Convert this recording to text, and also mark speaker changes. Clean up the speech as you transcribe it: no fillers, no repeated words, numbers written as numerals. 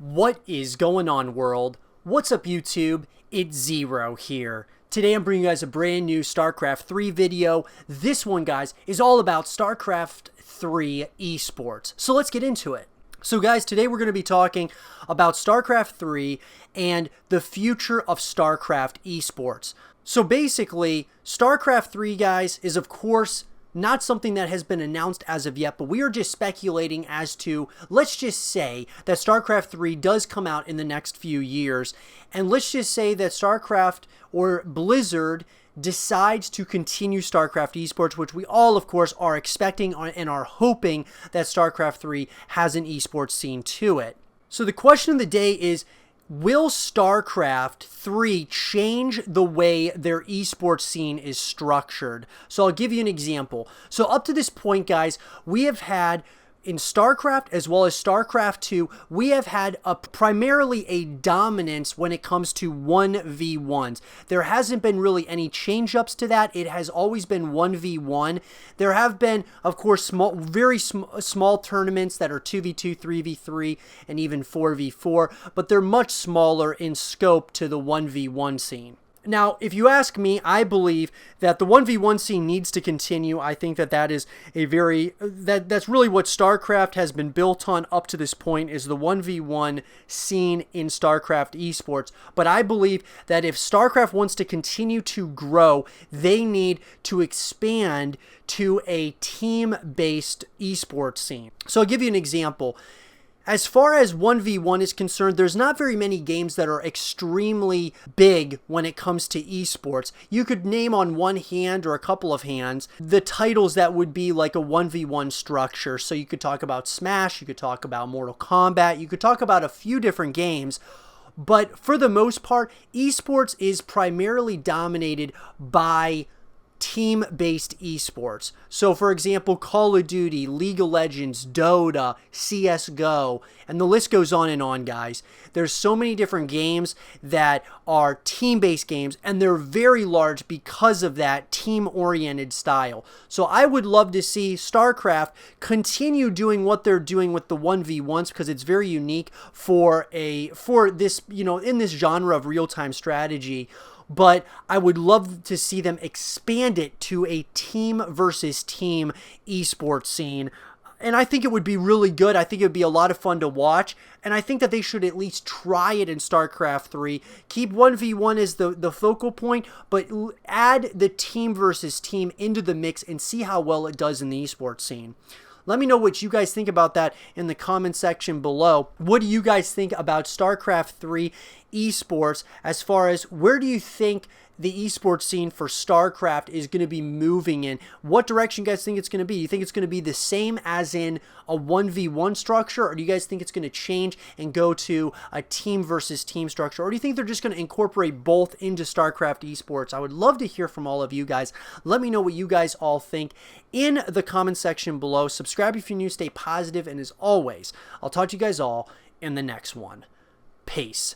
Speaker 1: What is going on, world? What's up, YouTube? It's Zero here. Today I'm bringing you guys a brand new StarCraft 3 video. This one, guys, is all about StarCraft 3 esports. So let's get into it. So guys, today we're going to be talking about StarCraft 3 and the future of StarCraft esports. So basically, StarCraft 3, guys, is of course not something that has been announced as of yet, but we are just speculating as to, let's just say that StarCraft 3 does come out in the next few years, and let's just say that StarCraft or Blizzard decides to continue StarCraft esports, which we all, of course, are expecting and are hoping that StarCraft 3 has an esports scene to it. So the question of the day is, will StarCraft 3 change the way their esports scene is structured? So I'll give you an example. So up to this point, guys, we have had in StarCraft as well as StarCraft 2, we have had primarily a dominance when it comes to 1v1s. There hasn't been really any change-ups to that. It has always been 1v1. There have been, of course, very small tournaments that are 2v2, 3v3, and even 4v4, but they're much smaller in scope to the 1v1 scene. Now, if you ask me, I believe that the 1v1 scene needs to continue. I think that that is that's really what StarCraft has been built on up to this point, is the 1v1 scene in StarCraft esports. But I believe that if StarCraft wants to continue to grow, they need to expand to a team-based esports scene. So I'll give you an example. As far as 1v1 is concerned, there's not very many games that are extremely big when it comes to esports. You could name on one hand or a couple of hands the titles that would be like a 1v1 structure. So you could talk about Smash, you could talk about Mortal Kombat, you could talk about a few different games. But for the most part, esports is primarily dominated by team-based esports. So for example, Call of Duty, League of Legends, Dota, CSGO, and the list goes on, guys. There's so many different games that are team-based games, and they're very large because of that team-oriented style. So I would love to see StarCraft continue doing what they're doing with the 1v1s, because it's very unique for this, in this genre of real-time strategy. But I would love to see them expand it to a team versus team esports scene. And I think it would be really good. I think it would be a lot of fun to watch. And I think that they should at least try it in StarCraft 3. Keep 1v1 as the focal point, but add the team versus team into the mix and see how well it does in the esports scene. Let me know what you guys think about that in the comment section below. What do you guys think about StarCraft 3 esports, as far as where do you think the esports scene for StarCraft is going to be moving in? What direction you guys think it's going to be? Do you think it's going to be the same as in a 1v1 structure, or do you guys think it's going to change and go to a team versus team structure, or do you think they're just going to incorporate both into StarCraft esports? I would love to hear from all of you guys. Let me know what you guys all think in the comment section below. Subscribe if you're new, stay positive, and as always, I'll talk to you guys all in the next one. Peace.